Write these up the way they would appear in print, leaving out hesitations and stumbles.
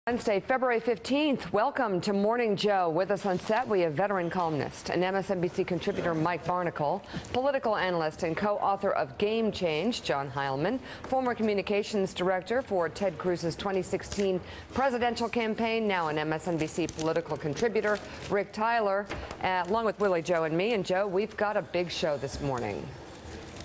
Wednesday, February 15th. Welcome to Morning Joe. With us on set, we have veteran columnist and MSNBC contributor Mike Barnicle, political analyst and co-author of Game Change, John Heilman, former communications director for Ted Cruz's 2016 presidential campaign, now an MSNBC political contributor, Rick Tyler, along with Willie, Joe, and me. And Joe, we've got a big show this morning.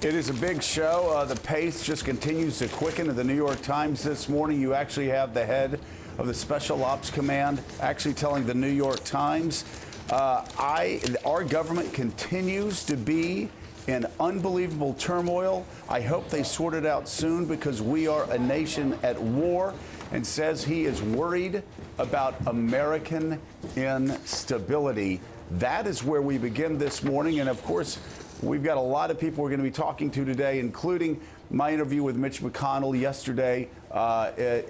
It is a big show. The pace just continues to quicken. In the New York Times this morning, you actually have the head of the Special Ops Command actually telling the New York Times, our government continues to be in unbelievable turmoil. I hope they sort it out soon because we are a nation at war, and says he is worried about American instability. That is where we begin this morning. And of course, we've got a lot of people we're going to be talking to today, including my interview with Mitch McConnell yesterday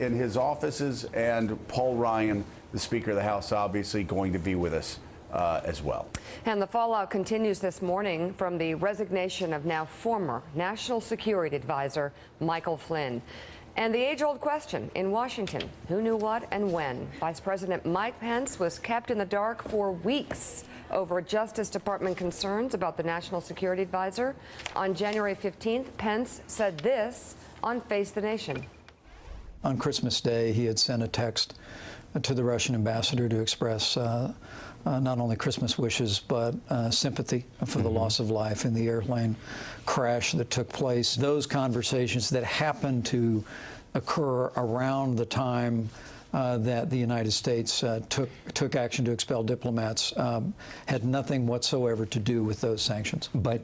in his offices, and Paul Ryan, the Speaker of the House, obviously going to be with us as well. And the fallout continues this morning from the resignation of now former National Security Advisor Michael Flynn. And the age-old question in Washington, who knew what and when? Vice President Mike Pence was kept in the dark for weeks over Justice Department concerns about the National Security Advisor. On January 15th, Pence said this on Face the Nation. On Christmas Day, he had sent a text to the Russian ambassador to express not only Christmas wishes, but sympathy for the loss of life in the airplane crash that took place. Those conversations that happened to occur around the time that the United States took action to expel diplomats had nothing whatsoever to do with those sanctions. But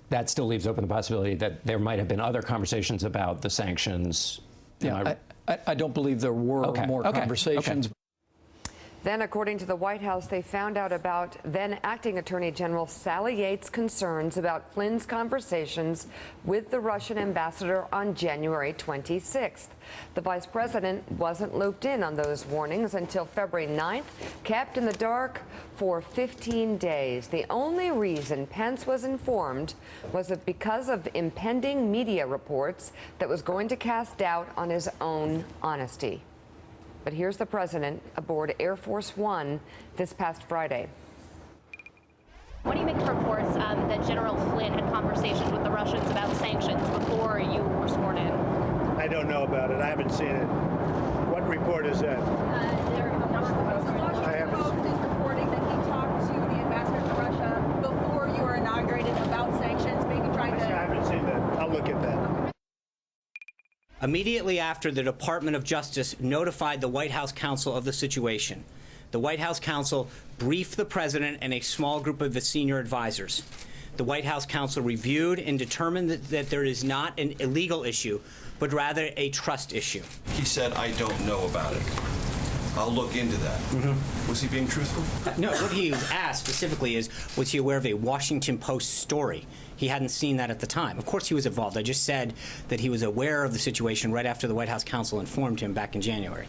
that still leaves open the possibility that there might have been other conversations about the sanctions. Yeah, I don't believe there were more conversations. Okay. Then, according to the White House, they found out about then Acting Attorney General Sally Yates' concerns about Flynn's conversations with the Russian ambassador on January 26th. The vice president wasn't looped in on those warnings until February 9th, kept in the dark for 15 days. The only reason Pence was informed was that because of impending media reports that was going to cast doubt on his own honesty. But here's the president aboard Air Force One this past Friday. What do you make of reports that General Flynn had conversations with the Russians about sanctions before you were sworn in? I don't know about it. I haven't seen it. What report is that? I haven't. Is reporting that he talked to the ambassador to Russia before you were inaugurated about sanctions, maybe trying to... I haven't seen that. I'll look at that. Immediately after the Department of Justice notified the White House counsel of the situation, the White House counsel briefed the president and a small group of his senior advisors. The White House counsel reviewed and determined that there is not an illegal issue, but rather a trust issue. He said, I don't know about it. I'll look into that. Was he being truthful? No, what he was asked specifically is, was he aware of a Washington Post story? He hadn't seen that at the time. Of course he was involved. I just said that he was aware of the situation right after the White House counsel informed him back in January.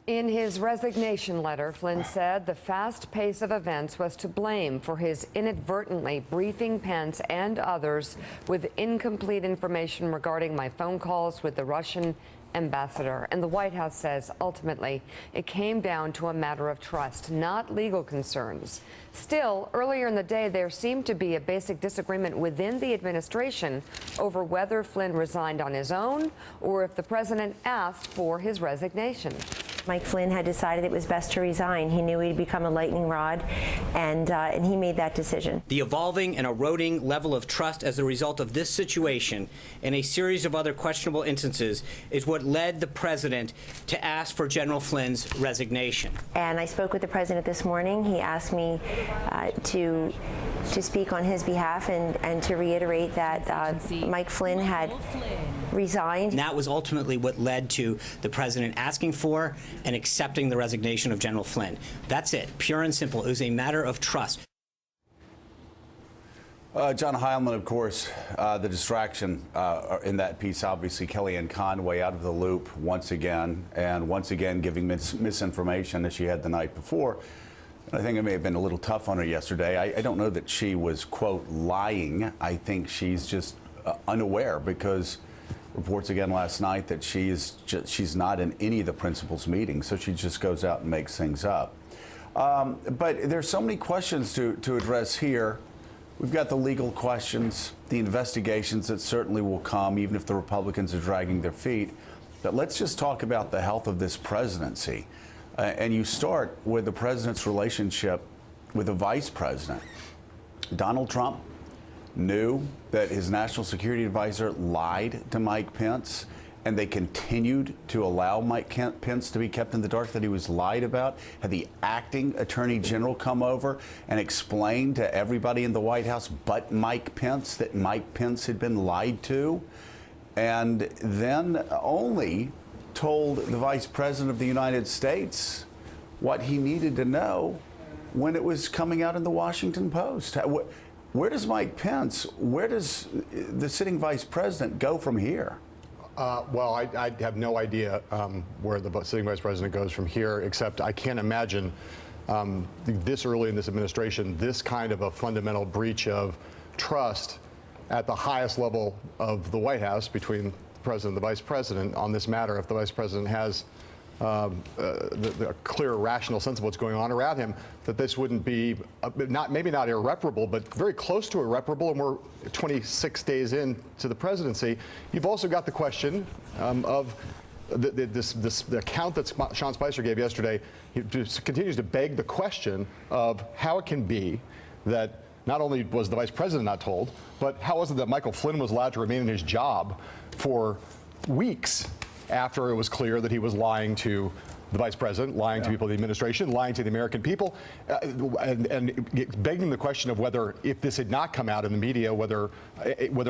In his resignation letter, Flynn said the fast pace of events was to blame for his inadvertently briefing Pence and others with incomplete information regarding my phone calls with the Russian ambassador. And the White House says ultimately it came down to a matter of trust, not legal concerns. Still, earlier in the day, there seemed to be a basic disagreement within the administration over whether Flynn resigned on his own or if the president asked for his resignation. Mike Flynn had decided it was best to resign. He knew he'd become a lightning rod, and he made that decision. The evolving and eroding level of trust as a result of this situation and a series of other questionable instances is what led the president to ask for General Flynn's resignation. And I spoke with the president this morning. He asked me to speak on his behalf and to reiterate that Mike Flynn had resigned. And that was ultimately what led to the president asking for and accepting the resignation of General Flynn. That's it, pure and simple. It was a matter of trust. John Heilman, of course, the distraction in that piece, obviously, Kellyanne Conway out of the loop once again, and once again giving misinformation as she had the night before. And I think it may have been a little tough on her yesterday. I don't know that she was, quote, lying. I think she's just unaware because Reports again last night that she's not in any of the principals' meetings, so she just goes out and makes things up. But there's so many questions to address here. We've got the legal questions, the investigations that certainly will come, even if the Republicans are dragging their feet. But let's just talk about the health of this presidency. And you start with the president's relationship with the vice president. Donald Trump knew that his national security advisor lied to Mike Pence, and they continued to allow Mike Pence to be kept in the dark that he was lied about. Had the acting attorney general come over and explain to everybody in the White House but Mike Pence that Mike Pence had been lied to, and then only told the vice president of the United States what he needed to know when it was coming out in the Washington Post. Where does Mike Pence, where does the sitting vice president go from here? Well, I have no idea where the sitting vice president goes from here, except I can't imagine this early in this administration, this kind of a fundamental breach of trust at the highest level of the White House between the president and the vice president on this matter. If the vice president has the clear, rational sense of what's going on around him, that this wouldn't be maybe not irreparable, but very close to irreparable. And we're 26 days into the presidency. You've also got the question of the account that Sean Spicer gave yesterday. He just continues to beg the question of how it can be that not only was the vice president not told, but how was it that Michael Flynn was allowed to remain in his job for weeks after it was clear that he was lying to the vice president, lying to people in the administration, lying to the American people, and begging the question of whether, if this had not come out in the media, whether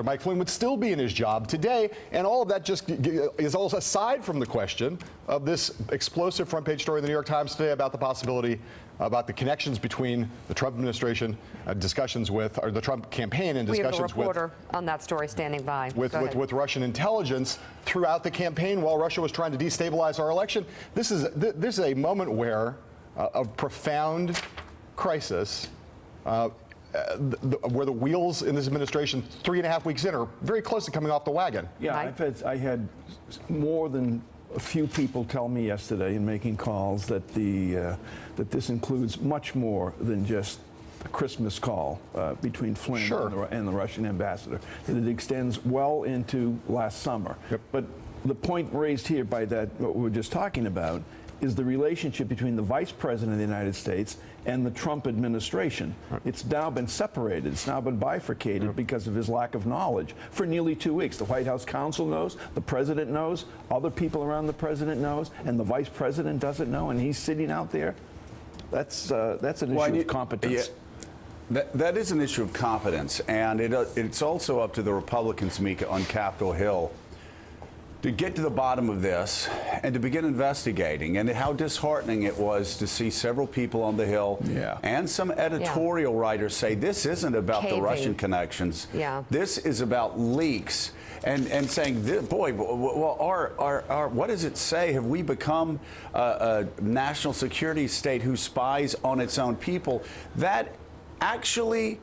Mike Flynn would still be in his job today. And all of that just is also aside from the question of this explosive front page story in the New York Times today about the possibility, about the connections between the Trump administration, discussions with, or the Trump campaign and discussions with. We have a reporter on that story standing by. With Russian intelligence throughout the campaign while Russia was trying to destabilize our election. This is a moment where a profound crisis, where the wheels in this administration 3.5 weeks in are very close to coming off the wagon. Yeah, I had more than a few people tell me yesterday in making calls that that this includes much more than just the Christmas call between Flynn and the Russian ambassador. That it extends well into last summer. Yep. But the point raised here by that, what we were just talking about, is the relationship between the vice president of the United States and the Trump administration. Right. It's now been separated. It's now been bifurcated because of his lack of knowledge for nearly 2 weeks. The White House counsel knows, the president knows, other people around the president knows, and the vice president doesn't know, and he's sitting out there. That's an issue of competence. Yeah, that is an issue of competence, and it's also up to the Republicans, Mika, on Capitol Hill to get to the bottom of this and to begin investigating. And how disheartening it was to see several people on the Hill and some editorial writers say this isn't about the Russian connections. This is about leaks. And saying, boy, well, our what does it say? Have we become a national security state who spies on its own people? That actually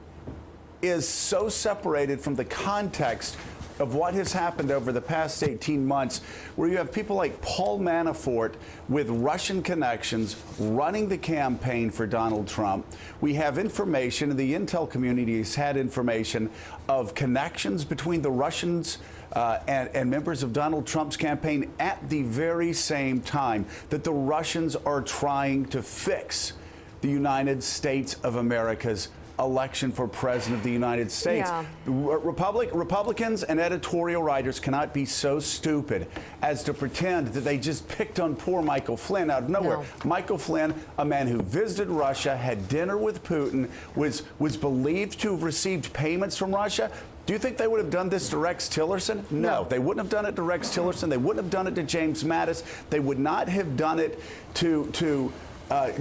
is so separated from the context of what has happened over the past 18 months, where you have people like Paul Manafort with Russian connections running the campaign for Donald Trump. We have information, and the intel community has had information of connections between the Russians and members of Donald Trump's campaign at the very same time that the Russians are trying to fix the United States of America's election for president of the United States. Republicans and editorial writers cannot be so stupid as to pretend that they just picked on poor Michael Flynn out of nowhere. No. Michael Flynn, a man who visited Russia, had dinner with Putin, was believed to have received payments from Russia. Do you think they would have done this to Rex Tillerson? No, they wouldn't have done it to Rex Tillerson. They wouldn't have done it to James Mattis. They would not have done it to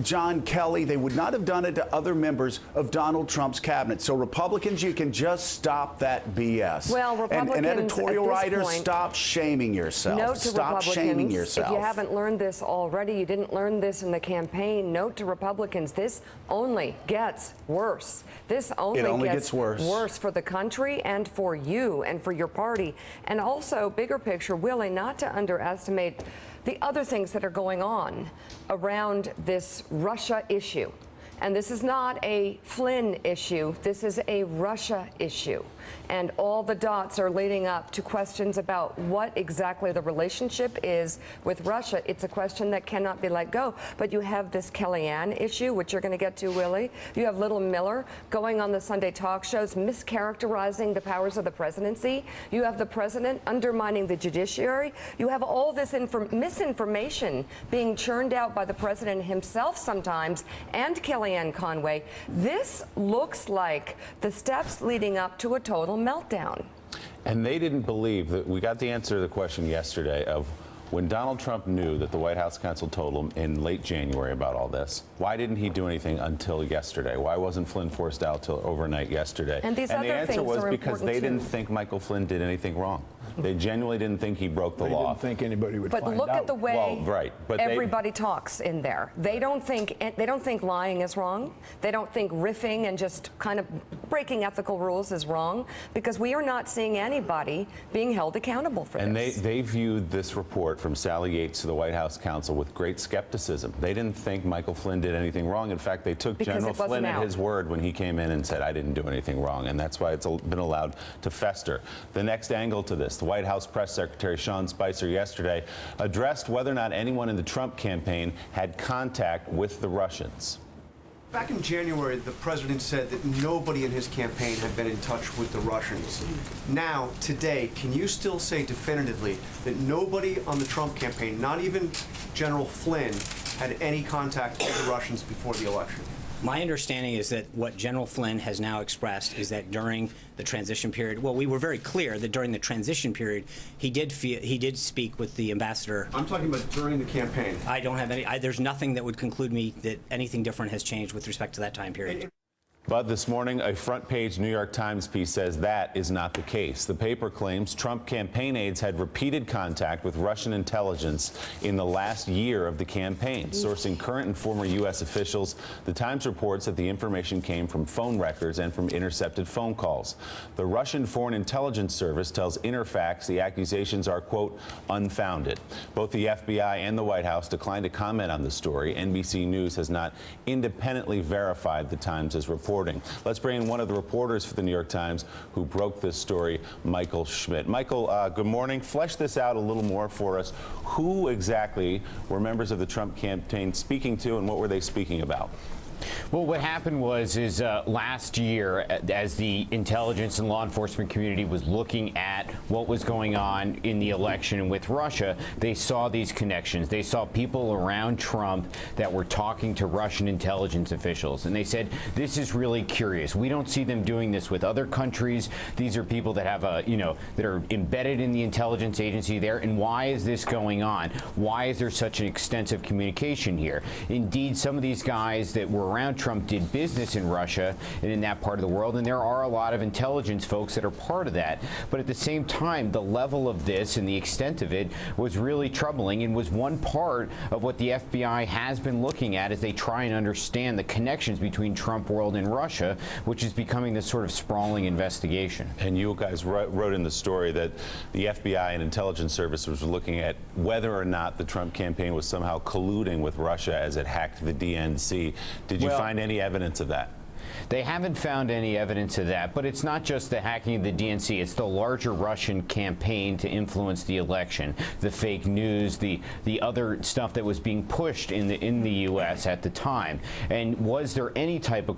John Kelly. They would not have done it to other members of Donald Trump's cabinet. So Republicans, you can just stop that BS. Well, Republicans, and editorial at this writers, point, stop shaming yourself. Note to Stop shaming Republicans, yourself. if you haven't learned this already, you didn't learn this in the campaign. Note to Republicans, this only gets worse. This only gets worse for the country and for you and for your party. And also, bigger picture, Willie, not to underestimate the other things that are going on around this Russia issue. And this is not a Flynn issue. This is a Russia issue. And all the dots are leading up to questions about what exactly the relationship is with Russia. It's a question that cannot be let go. But you have this Kellyanne issue, which you're going to get to, Willie. You have Little Miller going on the Sunday talk shows, mischaracterizing the powers of the presidency. You have the president undermining the judiciary. You have all this misinformation being churned out by the president himself sometimes and Kellyanne Conway. This looks like the steps leading up to a total meltdown. And they didn't believe that. We got the answer to the question yesterday of when Donald Trump knew that the White House counsel told him in late January about all this, why didn't he do anything until yesterday? Why wasn't Flynn forced out till overnight yesterday? And these the other answer things was are because they important, didn't too. think Michael Flynn did anything wrong. They genuinely didn't think he broke the law. Didn't think anybody would But find look out. at the way Well, right, but everybody talks in there. They don't think lying is wrong. They don't think riffing and just kind of breaking ethical rules is wrong, because we are not seeing anybody being held accountable for And this. they viewed this report from Sally Yates to the White House counsel with great skepticism. They didn't think Michael Flynn did anything wrong. In fact, they took Because General it wasn't Flynn at out. his word when he came in and said, I didn't do anything wrong. And that's why it's been allowed to fester. The next angle to this, the White House press secretary Sean Spicer yesterday addressed whether or not anyone in the Trump campaign had contact with the Russians. Back in January, the president said that nobody in his campaign had been in touch with the Russians. Now, today, can you still say definitively that nobody on the Trump campaign, not even General Flynn, had any contact with the Russians before the election? My understanding is that what General Flynn has now expressed is that during the transition period, well, we were very clear that during the transition period, he did speak with the ambassador. I'm talking about during the campaign. I don't have any. There's nothing that would conclude me that anything different has changed with respect to that time period. But this morning, a front-page New York Times piece says that is not the case. The paper claims Trump campaign aides had repeated contact with Russian intelligence in the last year of the campaign. Sourcing current and former U.S. officials, the Times reports that the information came from phone records and from intercepted phone calls. The Russian Foreign Intelligence Service tells Interfax the accusations are, quote, unfounded. Both the FBI and the White House declined to comment on the story. NBC News has not independently verified the Times' reporting. Let's bring in one of the reporters for the New York Times who broke this story, Michael Schmidt. Michael, good morning. Flesh this out a little more for us. Who exactly were members of the Trump campaign speaking to, and what were they speaking about? Well, what happened was last year, as the intelligence and law enforcement community was looking at what was going on in the election with Russia, they saw these connections. They saw people around Trump that were talking to Russian intelligence officials, and they said, this is really curious. We don't see them doing this with other countries. These are people that have that are embedded in the intelligence agency there, and why is this going on? Why is there such an extensive communication here? Indeed, some of these guys that were around Trump did business in Russia and in that part of the world, and there are a lot of intelligence folks that are part of that. But at the same time, the level of this and the extent of it was really troubling, and was one part of what the FBI has been looking at as they try and understand the connections between Trump world and Russia, which is becoming this sort of sprawling investigation. And you guys wrote in the story that the FBI and intelligence service was looking at whether or not the Trump campaign was somehow colluding with Russia as it hacked the DNC. Did you find any evidence of that? They haven't found any evidence of that, but it's not just the hacking of the DNC. It's the larger Russian campaign to influence the election, the fake news, the other stuff that was being pushed in the U.S. at the time. And was there any type of